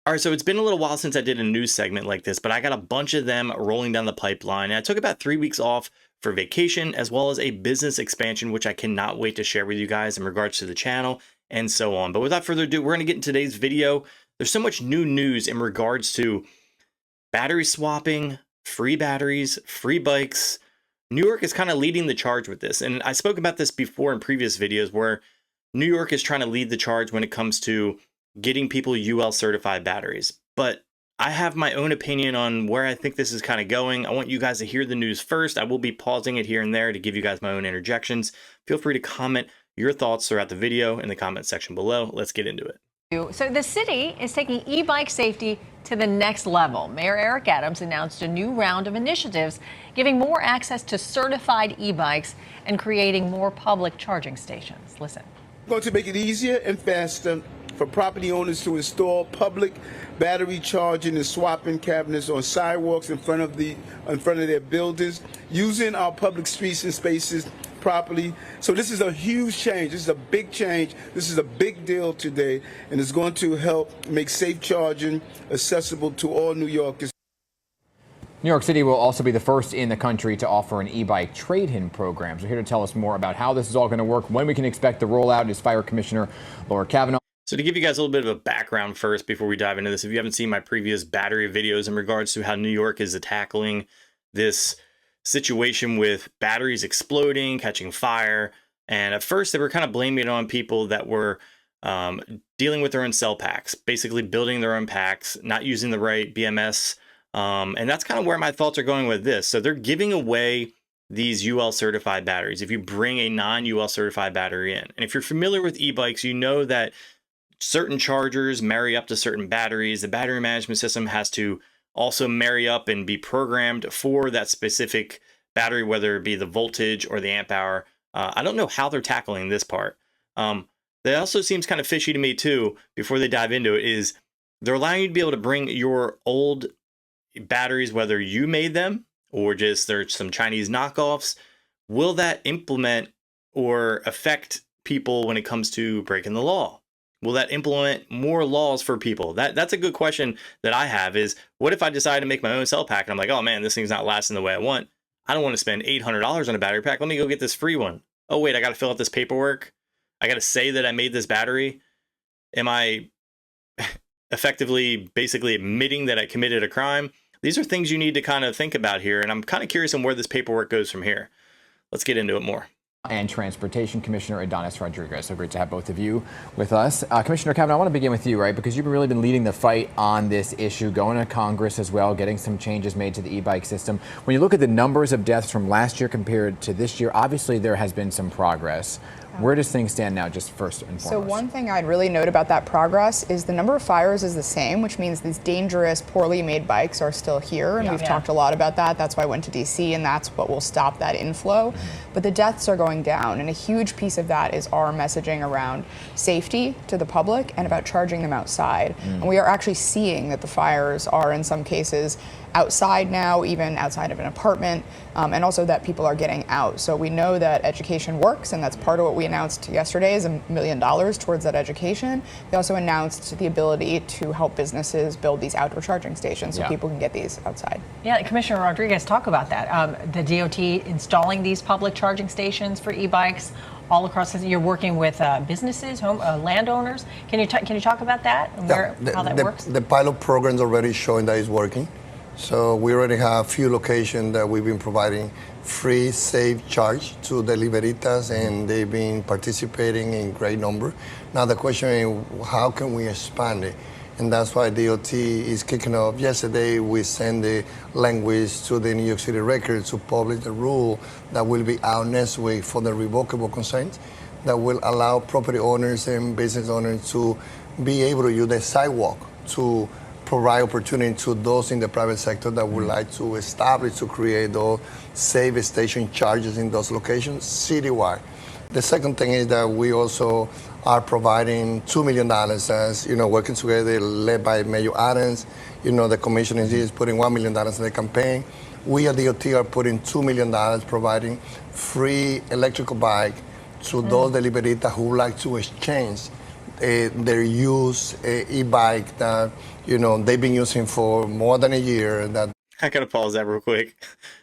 All right, so it's been a little while since I did a news segment like this, but I got a bunch of them rolling down the pipeline. And I took about 3 weeks off for vacation, as well as a business expansion, which I cannot wait to share with you guys in regards to the channel and so on. But without further ado, we're going to get in today's video. There's so much new news in regards to battery swapping, free batteries, free bikes. New York is kind of leading the charge with this. And I spoke about this before in previous videos where New York is trying to lead the charge when it comes to getting people UL certified batteries. But I have my own opinion on where I think this is kind of going. I want you guys to hear the news first. I will be pausing it here and there to give you guys my own interjections. Feel free to comment your thoughts throughout the video in the comment section below. Let's get into it. So the city is taking e-bike safety to the next level. Mayor Eric Adams announced a new round of initiatives giving more access to certified e-bikes and creating more public charging stations. Listen. We're going to make it easier and faster for property owners to install public battery charging and swapping cabinets on sidewalks in front of their buildings, using our public streets and spaces properly. So this is a huge change. This is a big change. This is a big deal today, and it's going to help make safe charging accessible to all New Yorkers. New York City will also be the first in the country to offer an e-bike trade-in program. So here to tell us more about how this is all going to work, when we can expect the rollout, is Fire Commissioner Laura Kavanaugh. So to give you guys a little bit of a background first before we dive into this, if you haven't seen my previous battery videos in regards to how New York is tackling this situation with batteries exploding, catching fire, and at first they were kind of blaming it on people that were dealing with their own cell packs, basically building their own packs, not using the right BMS, and that's kind of where my thoughts are going with this. So they're giving away these UL certified batteries if you bring a non-UL certified battery in. And if you're familiar with e-bikes, you know that certain chargers marry up to certain batteries. The battery management system has to also marry up and be programmed for that specific battery, whether it be the voltage or the amp hour. I don't know how they're tackling this part. That also seems kind of fishy to me too, before they dive into it, is they're allowing you to be able to bring your old batteries, whether you made them or just there's some Chinese knockoffs. Will that implement or affect people when it comes to breaking the law? Will that implement more laws for people? That's a good question that I have, is what if I decide to make my own cell pack and I'm like, oh man, this thing's not lasting the way I want. I don't want to spend $800 on a battery pack. Let me go get this free one. Oh wait, I got to fill out this paperwork. I got to say that I made this battery. Am I effectively basically admitting that I committed a crime? These are things you need to kind of think about here. And I'm kind of curious on where this paperwork goes from here. Let's get into it more. And Transportation Commissioner Adonis Rodriguez. So great to have both of you with us. Commissioner Kavanaugh, I want to begin with you, right? Because you've really been leading the fight on this issue, going to Congress as well, getting some changes made to the e-bike system. When you look at the numbers of deaths from last year compared to this year, obviously there has been some progress. Where does things stand now, just first and foremost? So one thing I'd really note about that progress is the number of fires is the same, which means these dangerous, poorly made bikes are still here. And we've talked a lot about that. That's why I went to DC, and that's what will stop that inflow. But the deaths are going down, and a huge piece of that is our messaging around safety to the public and about charging them outside. And we are actually seeing that the fires are, in some cases, outside now, even outside of an apartment, and also that people are getting out. So we know that education works, and that's part of what we announced yesterday is $1 million towards that education. We also announced the ability to help businesses build these outdoor charging stations so people can get these outside. Yeah, Commissioner Rodriguez, talk about that. The DOT installing these public charging stations for e-bikes all across the city. You're working with businesses, landowners. Can you talk about that and how that works? The pilot program's already showing that it's working. So we already have a few locations that we've been providing free, safe charge to the Liberitas, and they've been participating in great number. Now the question is, how can we expand it? And that's why DOT is kicking off. Yesterday, we sent the language to the New York City Record to publish the rule that will be out next week for the revocable consent that will allow property owners and business owners to be able to use the sidewalk to provide opportunity to those in the private sector that would like to establish, to create those safe station charges in those locations citywide. The second thing is that we also are providing $2 million as, working together, led by Mayor Adams. The commission is putting $1 million in the campaign. We at DOT are putting $2 million providing free electrical bike to those deliberatas who would like to exchange their used e-bike that they've been using for more than a year. That I gotta pause that real quick.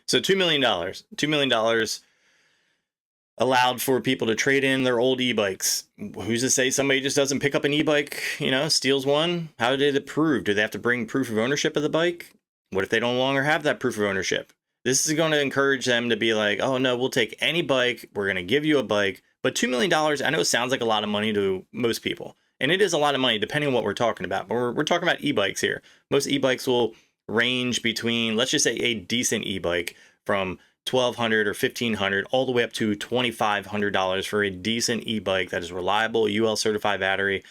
So $2 million. $2 million allowed for people to trade in their old e-bikes. Who's to say somebody just doesn't pick up an e-bike, steals one? How did it prove? Do they have to bring proof of ownership of the bike? What if they no longer have that proof of ownership? This is going to encourage them to be like, oh no, we'll take any bike. We're going to give you a bike. But $2 million, I know it sounds like a lot of money to most people. And it is a lot of money depending on what we're talking about. But we're talking about e-bikes here. Most e-bikes will range between, let's just say a decent e-bike from $1,200 or $1,500 all the way up to $2,500 for a decent e-bike that is reliable, UL certified battery.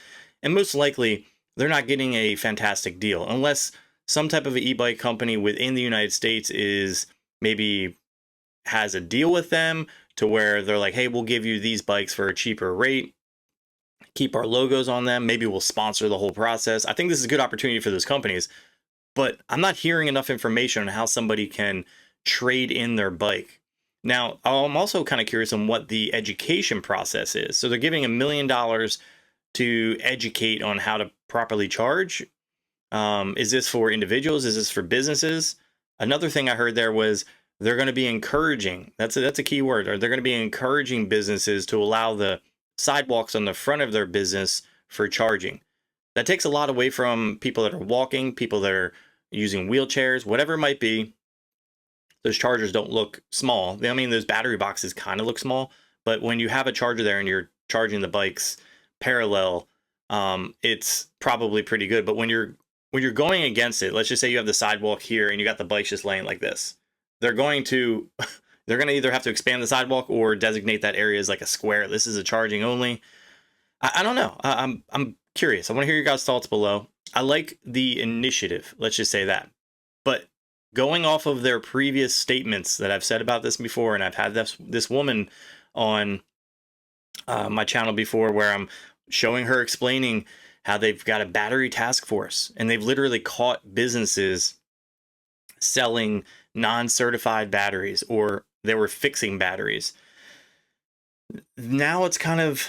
And most likely they're not getting a fantastic deal unless some type of e-bike company within the United States maybe has a deal with them to where they're like, hey, we'll give you these bikes for a cheaper rate, keep our logos on them, maybe we'll sponsor the whole process. I think this is a good opportunity for those companies, but I'm not hearing enough information on how somebody can trade in their bike. Now, I'm also kind of curious on what the education process is. So they're giving $1 million to educate on how to properly charge. Is this for individuals? Is this for businesses? Another thing I heard there was they're going to be encouraging, that's a key word, or they're going to be encouraging businesses to allow the sidewalks on the front of their business for charging. That takes a lot away from people that are walking, people that are using wheelchairs, whatever it might be. Those chargers don't look small. I mean, those battery boxes kind of look small, but when you have a charger there and you're charging the bikes parallel, it's probably pretty good. But when you're going against it, let's just say you have the sidewalk here and you got the bikes just laying like this. They're going to either have to expand the sidewalk or designate that area as like a square. This is a charging only. I don't know. I'm curious. I want to hear your guys' thoughts below. I like the initiative. Let's just say that. But going off of their previous statements that I've said about this before, and I've had this woman on my channel before where I'm showing her explaining how they've got a battery task force and they've literally caught businesses selling non-certified batteries, or they were fixing batteries. Now it's kind of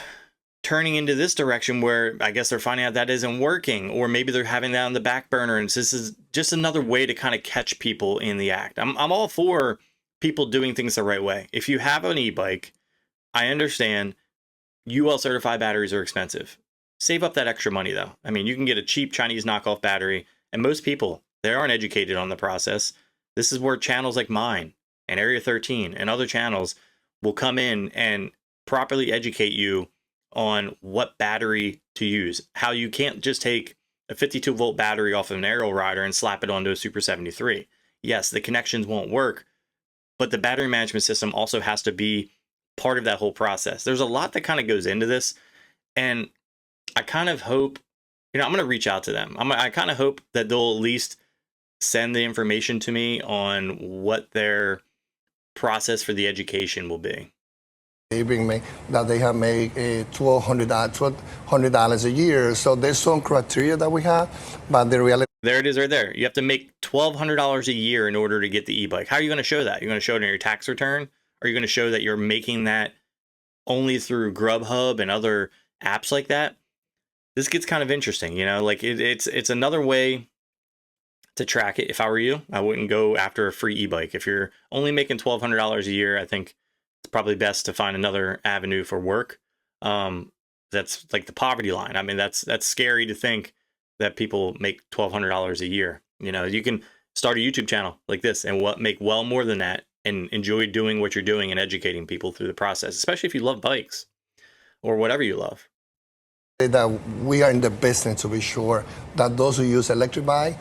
turning into this direction where I guess they're finding out that isn't working, or maybe they're having that on the back burner, and this is just another way to kind of catch people in the act. I'm all for people doing things the right way. If you have an e-bike, I understand UL certified batteries are expensive. Save up that extra money though. I mean, you can get a cheap Chinese knockoff battery, and most people, they aren't educated on the process. This is where channels like mine and Area 13 and other channels will come in and properly educate you on what battery to use. How you can't just take a 52 volt battery off of an aerial rider and slap it onto a Super 73. Yes, the connections won't work, but the battery management system also has to be part of that whole process. There's a lot that kind of goes into this, and I kind of hope, I'm going to reach out to them. I kind of hope that they'll at least send the information to me on what their process for the education will be. They have made $1,200 a year. So there's some criteria that we have, but the reality. There it is right there. You have to make $1,200 a year in order to get the e-bike. How are you going to show that? You're going to show it in your tax return? Or are you going to show that you're making that only through Grubhub and other apps like that? This gets kind of interesting, like it's another way to track it. If I were you, I wouldn't go after a free e-bike. If you're only making $1,200 a year, I think it's probably best to find another avenue for work. That's like the poverty line. I mean, that's scary to think that people make $1,200 a year. You can start a YouTube channel like this and make well more than that and enjoy doing what you're doing and educating people through the process, especially if you love bikes or whatever you love. That we are in the business to be sure that those who use electric bike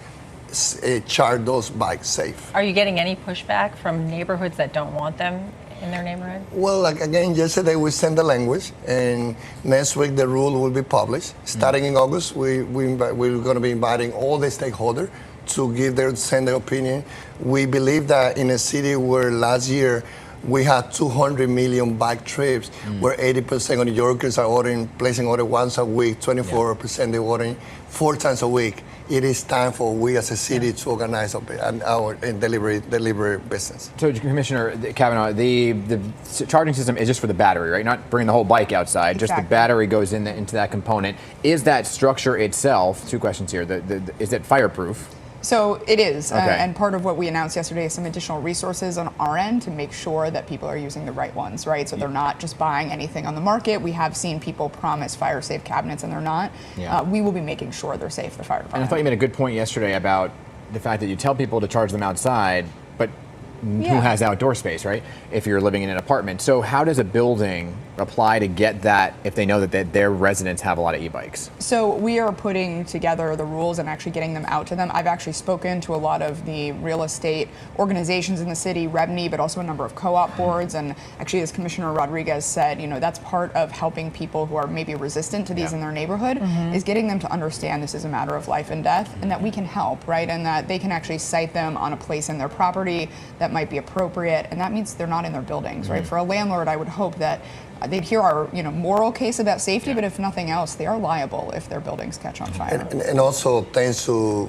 charge those bikes safe. Are you getting any pushback from neighborhoods that don't want them in their neighborhood? Well, again, yesterday we sent the language, and next week the rule will be published. Starting in August, we're going to be inviting all the stakeholders to send their opinion. We believe that in a city where last year we had 200 million bike trips, where 80% of New Yorkers are placing orders once a week, 24% they're ordering 4 times a week. it is time for we as a city to organize our delivery business. So, Commissioner Kavanaugh, the charging system is just for the battery, right? Not bringing the whole bike outside. Exactly. Just the battery goes into that component. Is that structure itself? Two questions here. Is it fireproof? So it is, Okay. and part of what we announced yesterday is some additional resources on our end to make sure that people are using the right ones, right? So they're not just buying anything on the market. We have seen people promise fire-safe cabinets and they're not. Yeah. We will be making sure they're safe, the fire And I department. thought you made a good point yesterday about the fact that you tell people to charge them outside, but who Yeah. has outdoor space, right? If you're living in an apartment. So how does a building apply to get that if they know that their residents have a lot of e-bikes? So we are putting together the rules and actually getting them out to them. I've actually spoken to a lot of the real estate organizations in the city, REBNY, but also a number of co-op boards. And actually, as Commissioner Rodriguez said, that's part of helping people who are maybe resistant to these in their neighborhood, is getting them to understand this is a matter of life and death and that we can help, right? And that they can actually cite them on a place in their property that might be appropriate. And that means they're not in their buildings, right? For a landlord, I would hope that they'd hear our moral case about safety, but if nothing else, they are liable if their buildings catch on fire. And also, thanks to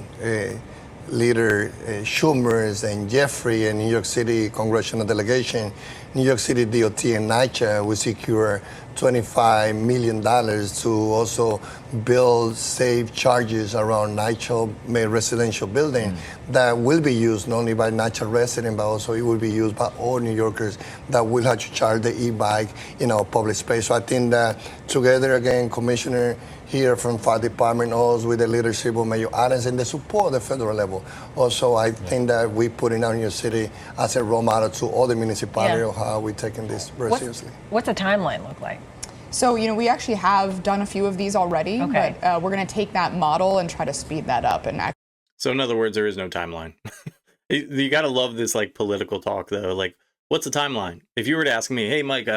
Leader Schumer and Jeffrey and New York City congressional delegation, New York City DOT and NYCHA, we secure $25 million to also build safe charges around NYCHA residential building that will be used not only by NYCHA residents, but also it will be used by all New Yorkers that will have to charge the e-bike in our public space. So I think that together, again, Commissioner here from Fire Department, also with the leadership of Mayor Adams and the support at the federal level. Also, I think that we put in our New York City as a role model to all the municipalities of how we're taking this very seriously. What's the timeline look like? So, we actually have done a few of these already, Okay. but we're going to take that model and try to speed that up. And So in other words, there is no timeline. You got to love this like political talk though. Like, what's the timeline? If you were to ask me, hey, Mike,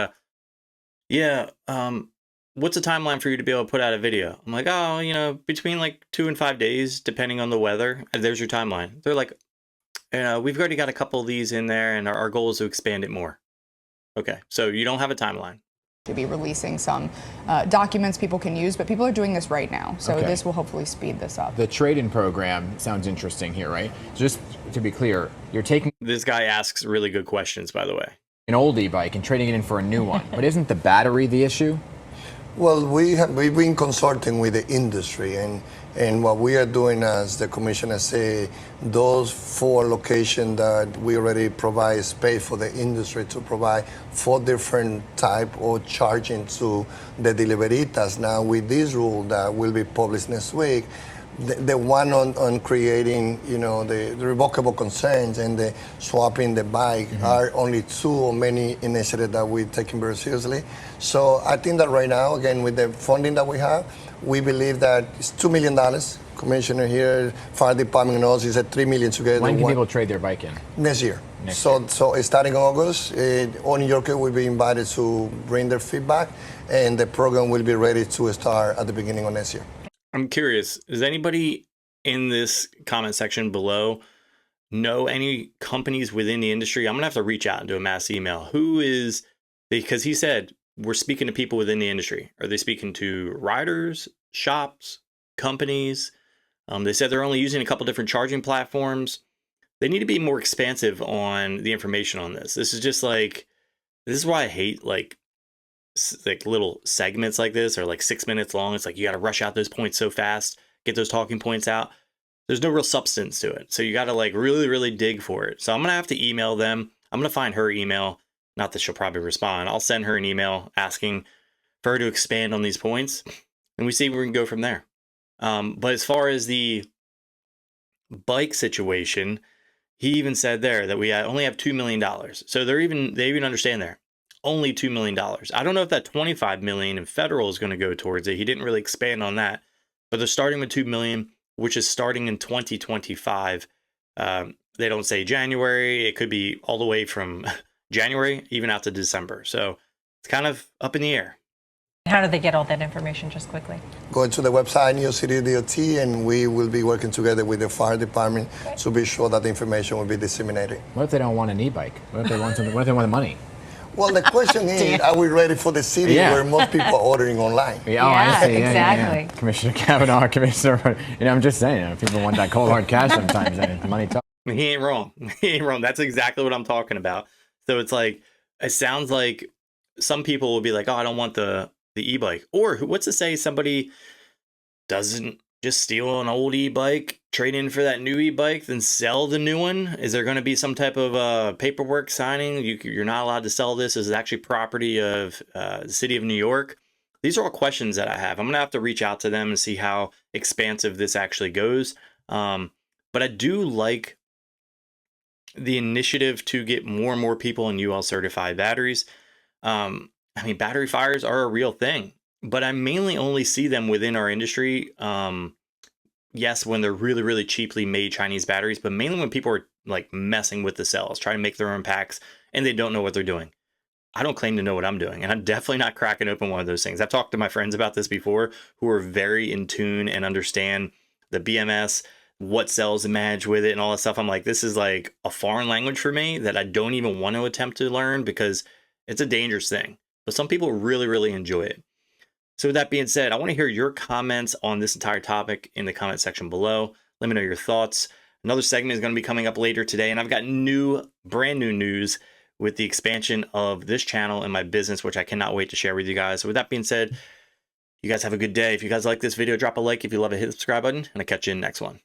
what's the timeline for you to be able to put out a video? I'm like, oh, between like 2 and 5 days, depending on the weather. And there's your timeline. They're like, we've already got a couple of these in there and our goal is to expand it more. Okay, so you don't have a timeline. to be releasing some documents people can use, but people are doing this right now. So Okay. this will hopefully speed this up. The trade-in program sounds interesting here, right? Just to be clear, you're taking This guy asks really good questions, by the way. an old e-bike and trading it in for a new one, but isn't the battery the issue? Well, we've been consulting with the industry, and what we are doing, as the commissioner say, those 4 locations that we already provide space for the industry to provide 4 different type of charging to the deliveritas. Now, with this rule that will be published next week, the one on creating, the revocable concerns and the swapping the bike are only 2 of many initiatives that we're taking very seriously. So I think that right now, again, with the funding that we have, we believe that it's $2 million. Commissioner here, Fire Department and us is at $3 million together. When can people trade their bike in? Next year. Next So starting August, all New Yorkers will be invited to bring their feedback, and the program will be ready to start at the beginning of next year. I'm curious, does anybody in this comment section below know any companies within the industry? I'm going to have to reach out and do a mass email. Who is, because he said, we're speaking to people within the industry. Are they speaking to riders, shops, companies? They said they're only using a couple different charging platforms. They need to be more expansive on the information on this. This is just like, this is why I hate like little segments like this are like 6 minutes long. It's like you got to rush out those points so fast, get those talking points out. There's no real substance to it. So you got to like really, really dig for it. So I'm going to have to email them. I'm going to find her email. Not that she'll probably respond. I'll send her an email asking for her to expand on these points, and we see where we can go from there. But as far as the bike situation, he even said there that we only have $2 million. So they even understand there. Only $2 million. I don't know if that $25 million in federal is going to go towards it. He didn't really expand on that, but they're starting with $2 million, which is starting in 2025. They don't say January. It could be all the way from January even out to December. So it's kind of up in the air. How do they get all that information, just quickly? Go to the website, New York City DOT, and we will be working together with the fire department to be sure that the information will be disseminated. What if they don't want an e-bike? What if they want something? What if they want the money? Well, the question is, are we ready for the city where most people are ordering online? Yeah, I see. Exactly. Commissioner Kavanaugh, Commissioner, I'm just saying, people want that cold hard cash sometimes, and money talks. He ain't wrong. He ain't wrong. That's exactly what I'm talking about. So it's like, it sounds like some people will be like, oh, I don't want the e-bike. Or what's to say somebody doesn't just steal an old e-bike, trade in for that new e-bike, then sell the new one? Is there going to be some type of paperwork signing? You're not allowed to sell this. This is actually property of the city of New York. These are all questions that I have. I'm going to have to reach out to them and see how expansive this actually goes. But I do like the initiative to get more and more people in UL certified batteries. I mean, battery fires are a real thing, but I mainly only see them within our industry. Yes, when they're really, really cheaply made Chinese batteries, but mainly when people are like messing with the cells, trying to make their own packs, and they don't know what they're doing. I don't claim to know what I'm doing, and I'm definitely not cracking open one of those things. I've talked to my friends about this before who are very in tune and understand the BMS, what cells to manage with it and all that stuff. I'm like, this is like a foreign language for me that I don't even want to attempt to learn because it's a dangerous thing. But some people really, really enjoy it. So with that being said, I want to hear your comments on this entire topic in the comment section below. Let me know your thoughts. Another segment is going to be coming up later today, and I've got brand new news with the expansion of this channel and my business, which I cannot wait to share with you guys. So with that being said, you guys have a good day. If you guys like this video, drop a like. If you love it, hit the subscribe button, and I'll catch you in the next one.